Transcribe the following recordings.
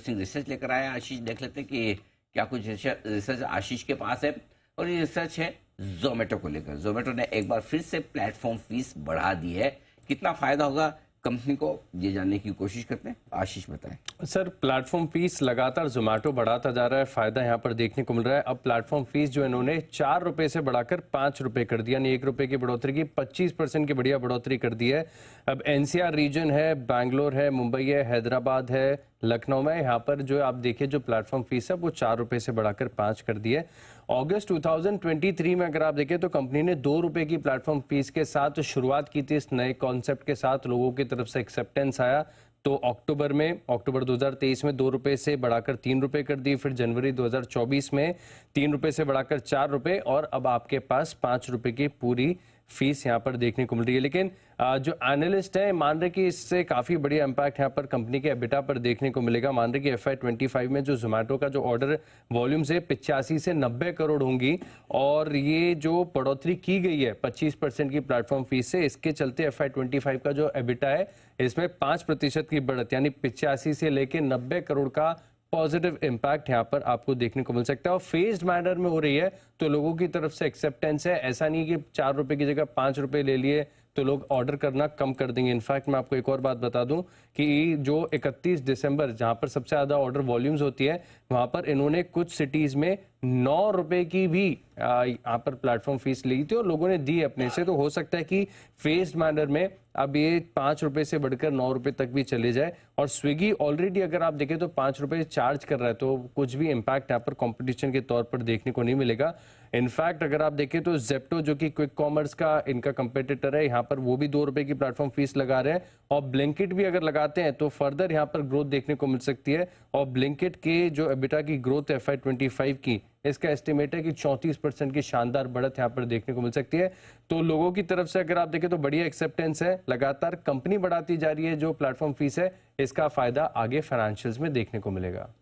Interesting research लेकर आया आशीष। देख लेते हैं कि क्या कुछ रिसर्च आशीष के पास है। और ये रिसर्च है जोमेटो को लेकर। जोमेटो ने एक बार फिर से प्लेटफॉर्म फीस बढ़ा दी है। कितना फायदा होगा कंपनी को, ये जानने की कोशिश करते हैं। आशीष बताएं। सर, प्लेटफॉर्म फीस लगातार जोमेटो बढ़ाता जा रहा है, फायदा यहाँ पर देखने को मिल रहा है। अब प्लेटफॉर्म फीस जो इन्होंने 4 रुपए से बढ़ाकर 5 रुपए कर दिया, यानी 1 रुपए की बढ़ोतरी की, 25% की बढ़िया बढ़ोतरी कर दी है। अब एनसीआर रीजन है, बैंगलोर है, मुंबई है, हैदराबाद है, लखनऊ में, यहाँ पर जो आप देखिए जो प्लेटफॉर्म फीस है वो 4 रुपए से बढ़ाकर 5 कर दी है। अगस्त 2023 में अगर आप देखें तो कंपनी ने 2 रुपए की प्लेटफॉर्म फीस के साथ शुरुआत की थी। इस नए कॉन्सेप्ट के साथ लोगों की तरफ से एक्सेप्टेंस आया, तो अक्टूबर 2023 में 2 रुपए से बढ़ाकर 3 रुपए कर दी। फिर जनवरी 2024 में 3 रुपए से बढ़ाकर 4 रुपए, और अब आपके पास 5 रुपए की पूरी फीस यहाँ पर देखने को मिल रही है। लेकिन जो एनालिस्ट हैं मान रहे कि इससे काफ़ी बढ़िया इम्पैक्ट यहाँ पर कंपनी के एबिटा पर देखने को मिलेगा। मान रहे कि FY25 में जो जोमेटो का जो ऑर्डर वॉल्यूम्स है 85 से 90 करोड़ होंगी, और ये जो बढ़ोतरी की गई है 25% की प्लेटफॉर्म फीस से, इसके चलते FY25 का जो एबिटा है इसमें 5% की बढ़त, यानी 85 से लेकर 90 करोड़ का पॉजिटिव इम्पैक्ट यहाँ पर आपको देखने को मिल सकता है। और फेज्ड मैनर में हो रही है, तो लोगों की तरफ से एक्सेप्टेंस है। ऐसा नहीं कि 4 रुपए की जगह 5 रुपए ले लिए तो लोग ऑर्डर करना कम कर देंगे। इनफैक्ट मैं आपको एक और बात बता दूं कि जो 31 दिसंबर जहां पर सबसे ज्यादा ऑर्डर वॉल्यूम्स होती है, वहां पर इन्होंने कुछ सिटीज में 9 रुपए की भी यहाँ पर प्लेटफॉर्म फीस ली थी और लोगों ने दी अपने से। तो हो सकता है कि फेज्ड मैनर में अब ये 5 रुपए से बढ़कर 9 रुपए तक भी चले जाए। और स्विगी ऑलरेडी अगर आप देखें तो 5 रुपए चार्ज कर रहा है, तो कुछ भी इम्पैक्ट यहाँ पर कंपटीशन के तौर पर देखने को नहीं मिलेगा। इनफैक्ट अगर आप देखें तो जेप्टो जो कि क्विक कॉमर्स का इनका कंपेटिटर है, यहाँ पर वो भी 2 रुपए की प्लेटफॉर्म फीस लगा रहे हैं। और ब्लिंकिट भी अगर लगाते हैं तो फर्दर यहाँ पर ग्रोथ देखने को मिल सकती है। और ब्लिंकिट के जो एबिटा की ग्रोथ है FY25 की, इसका एस्टिमेट है कि 34% की शानदार बढ़त यहाँ पर देखने को मिल सकती है। तो लोगों की तरफ से अगर आप देखें तो बढ़िया एक्सेप्टेंस है, लगातार कंपनी बढ़ाती जा रही है। जो प्लेटफॉर्म फीस है इसका फायदा आगे फाइनेंशियल्स में देखने को मिलेगा।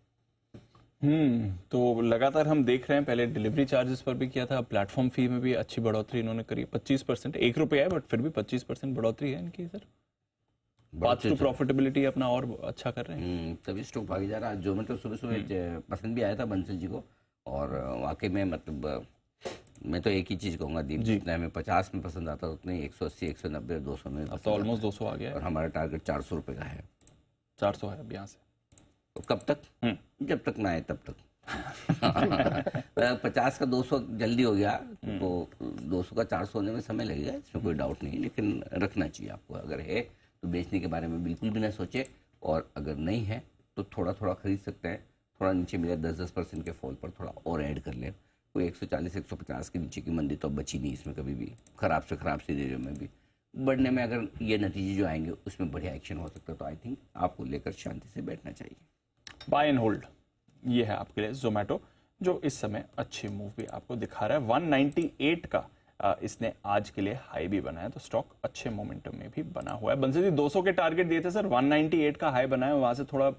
तो लगातार हम देख रहे हैं, पहले डिलीवरी चार्जेस पर भी किया था, प्लेटफॉर्म फी में भी अच्छी बढ़ोतरी इन्होंने करी। 25%, 1 रुपया है बट फिर भी 25% बढ़ोतरी है इनकी। सर पाथ टू प्रॉफिटेबिलिटी अपना और अच्छा कर रहे हैं। तभी स्टॉक भागी जा रहा है। जोमेटो सुबह पसंद भी आया था बंसल जी को, और वाकई में मतलब मैं तो एक ही चीज कहूंगा, दीप, जितना हमें 50 में पसंद आता है उतने 180, 190, 200 में अब तो ऑलमोस्ट 200 आ गया है, और हमारा टारगेट 400 रुपए का है। 400 है अब यहाँ से। तो कब तक? जब तक ना आए तब तक। 50 का 200 जल्दी हो गया, तो 200 का 400 होने में समय लगेगा, इसमें कोई डाउट नहीं। लेकिन रखना चाहिए आपको, अगर है तो बेचने के बारे में बिल्कुल भी ना सोचे, और अगर नहीं है तो थोड़ा थोड़ा खरीद सकते हैं। थोड़ा नीचे मिले 10% के फॉल पर थोड़ा और ऐड कर लें। कोई 140, 150 के नीचे की मंदी तो बची नहीं इसमें कभी भी। खराब से खराब सीरीजों में भी बढ़ने में अगर ये नतीजे जो आएंगे उसमें बढ़िया एक्शन हो सकता है। तो आई थिंक आपको लेकर शांति से बैठना चाहिए। बाय एंड होल्ड ये है आपके लिए जोमेटो, जो इस समय अच्छी मूव भी आपको दिखा रहा है। 198 का इसने आज के लिए हाई भी बनाया, तो स्टॉक अच्छे मोमेंटम में भी बना हुआ है। बंसल जी 200 के टारगेट दिए थे सर, 198 का हाई बनाया, वहां से थोड़ा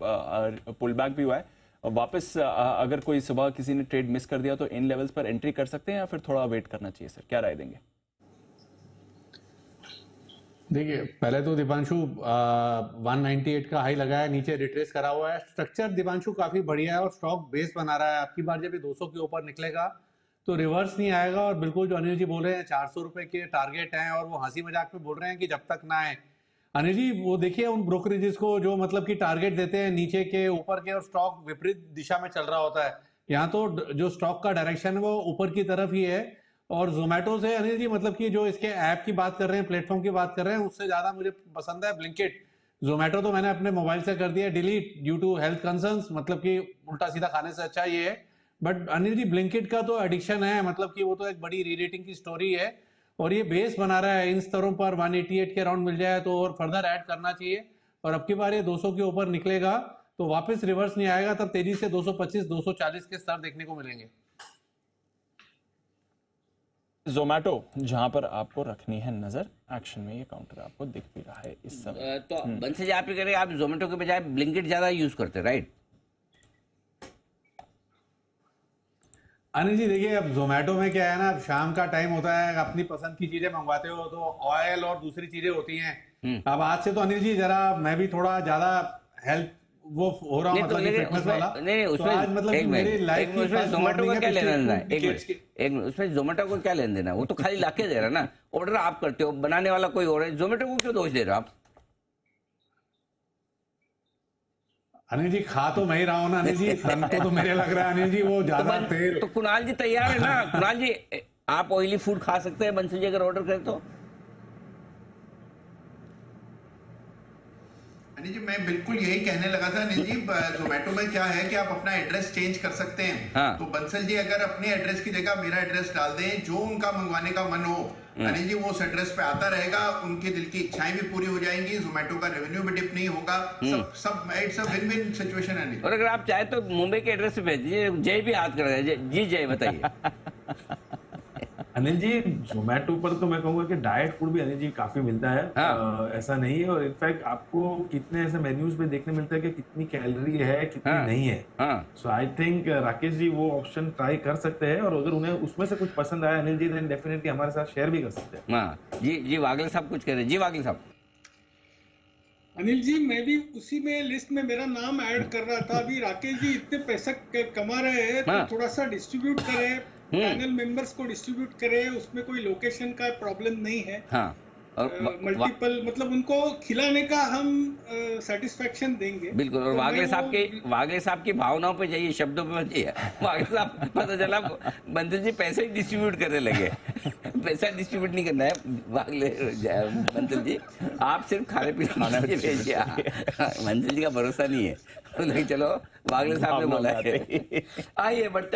पुल बैक भी हुआ है। और वापस अगर कोई सुबह किसी ने ट्रेड मिस कर दिया तो इन लेवल्स पर एंट्री कर सकते हैं या फिर थोड़ा वेट करना चाहिए सर, क्या राय देंगे? देखिए, पहले तो दीपांशु 198 का हाई लगाया, नीचे रिट्रेस करा हुआ है। स्ट्रक्चर दीपांशु काफी बढ़िया है और स्टॉक बेस बना रहा है। आपकी बार जब ये 200 के ऊपर निकलेगा तो रिवर्स नहीं आएगा। और बिल्कुल जो अनिल जी बोल रहे हैं 400 रुपए के टारगेट हैं, और वो हंसी मजाक में बोल रहे हैं कि जब तक ना आए। अनिल जी वो देखिए उन ब्रोकरेजेस को जो मतलब कि टारगेट देते हैं नीचे के ऊपर के, और स्टॉक विपरीत दिशा में चल रहा होता है। यहाँ तो जो स्टॉक का डायरेक्शन है वो ऊपर की तरफ ही है। और जोमेटो से अनिल जी मतलब कि जो इसके ऐप की बात कर रहे हैं, प्लेटफॉर्म की बात कर रहे हैं, उससे ज्यादा मुझे पसंद है ब्लिंकिट। जोमेटो तो मैंने अपने मोबाइल से कर दिया delete due to health concerns, मतलब कि उल्टा सीधा खाने से अच्छा ये है। बट अनिल जी ब्लिंकिट का तो एडिक्शन है, मतलब कि वो तो एक बड़ी री रेटिंग की स्टोरी है, और ये बेस बना रहा है। इन स्तरों पर 188 के अराउंड मिल जाए तो और फर्दर ऐड करना चाहिए। और अब की बार ये 200 के ऊपर निकलेगा तो वापस रिवर्स नहीं आएगा, तब तेजी से 225, 240 के स्तर देखने को मिलेंगे। जोमेटो जहां पर आपको रखनी है नजर, एक्शन में ये काउंटर आपको दिख भी रहा है इस समय। तो बंसल जी आप ये कह रहे हैं आप जोमेटो के बजाय ब्लिंकिट ज्यादा यूज करते हैं, राइट? अनिल जी देखिए, अब जोमेटो में क्या है ना, अब शाम का टाइम होता है, अपनी पसंद की चीजें मंगवाते हो तो ऑयल और दूसरी चीजें होती हैं। अब आज से तो अनिल जी जरा मैं भी थोड़ा ज्यादा हेल्थ वो हो रहा नहीं हूँ तो मतलब लेकिन फिटनेस उसमें वाला। नहीं तो उसमें आज मतलब एक कि मिनट मेरी लाइफ की उसमें फर्स्ट जोमेटो मॉर्निंग को है क्या लेना पिछले देना 2 है? एक decades मिनट एक मिनट उसमें जोमेटो को क्या लेना देना है? वो तो खाली लाके दे रहा है ना, ऑर्डर आप करते हो, बनाने वाला कोई और है, जोमेटो को क्यों दोष दे रहे हो आप? अनिल जी खा तो मैं ही रहा हूँ ना अनिल जी, फ्रंट पे तो मेरे लग रहा है अनिल जी वो ज्यादा तेल। तो कुणाल जी तैयार है ना? कुणाल जी आप ऑयली फूड खा सकते हैं बंसल जी अगर ऑर्डर करें तो? अनिल जी मैं बिल्कुल यही कहने लगा था। अनिल जी जोमेटो में क्या है कि आप अपना एड्रेस चेंज कर सकते हैं। हाँ। तो बंसल जी अगर अपने एड्रेस की जगह मेरा एड्रेस डाल दें, जो उनका मंगवाने का मन हो अनिल जी वो उस एड्रेस पे आता रहेगा, उनके दिल की इच्छाएं भी पूरी हो जाएंगी, जोमेटो का रेवेन्यू भी डिप नहीं होगा, सब सब it's a win win situation Anil. और अगर आप चाहे तो मुंबई के एड्रेस पे भेज दीजिए, जय भी हाथ कर जी जय बताइए। अनिल जी जोमेटो पर तो मैं कहूंगा कि डाइट फूड भी अनिल जी काफी मिलता है। हाँ। ऐसा नहीं है, और इनफैक्ट आपको कितने ऐसे मेन्यूज पे देखने मिलता है कि कितनी कैलोरी है कितनी हाँ। नहीं है। हाँ सो आई थिंक राकेश जी वो ऑप्शन ट्राई कर सकते हैं, और अगर उन्हें उसमें से कुछ पसंद आया अनिल जी देन डेफिनेटली हमारे साथ शेयर भी कर सकते हैं। हाँ जी वागले साहब कुछ कह रहे हैं। जी वागले साहब। अनिल जी मैं भी उसी में लिस्ट में मेरा नाम ऐड कर रहा था। अभी राकेश जी इतने पैसा कमा रहे हैं तो हाँ। थोड़ा सा डिस्ट्रीब्यूट करें, पैनल मेंबर्स को डिस्ट्रीब्यूट करें, उसमें कोई लोकेशन का प्रॉब्लम नहीं है। हाँ और मल्टीपल मतलब उनको खिलाने का हम सेटिस्फेक्शन देंगे बिल्कुल। और तो वागले मैं वो- वागले साहब की भावनाओं पे जाइए, शब्दों पे मत जाइए। वागले साहब पता चला बंदर जी पैसे ही डिस्ट्रीब्यूट करने लगे। पैसा डिस्ट्रीब्यूट नहीं करना है वागले बंदर जी, आप सिर्फ खाने पीने भेजिए। बंदर जी का भरोसा नहीं है, लेकिन चलो वागले साहब ने बोला है। आइए बढ़ते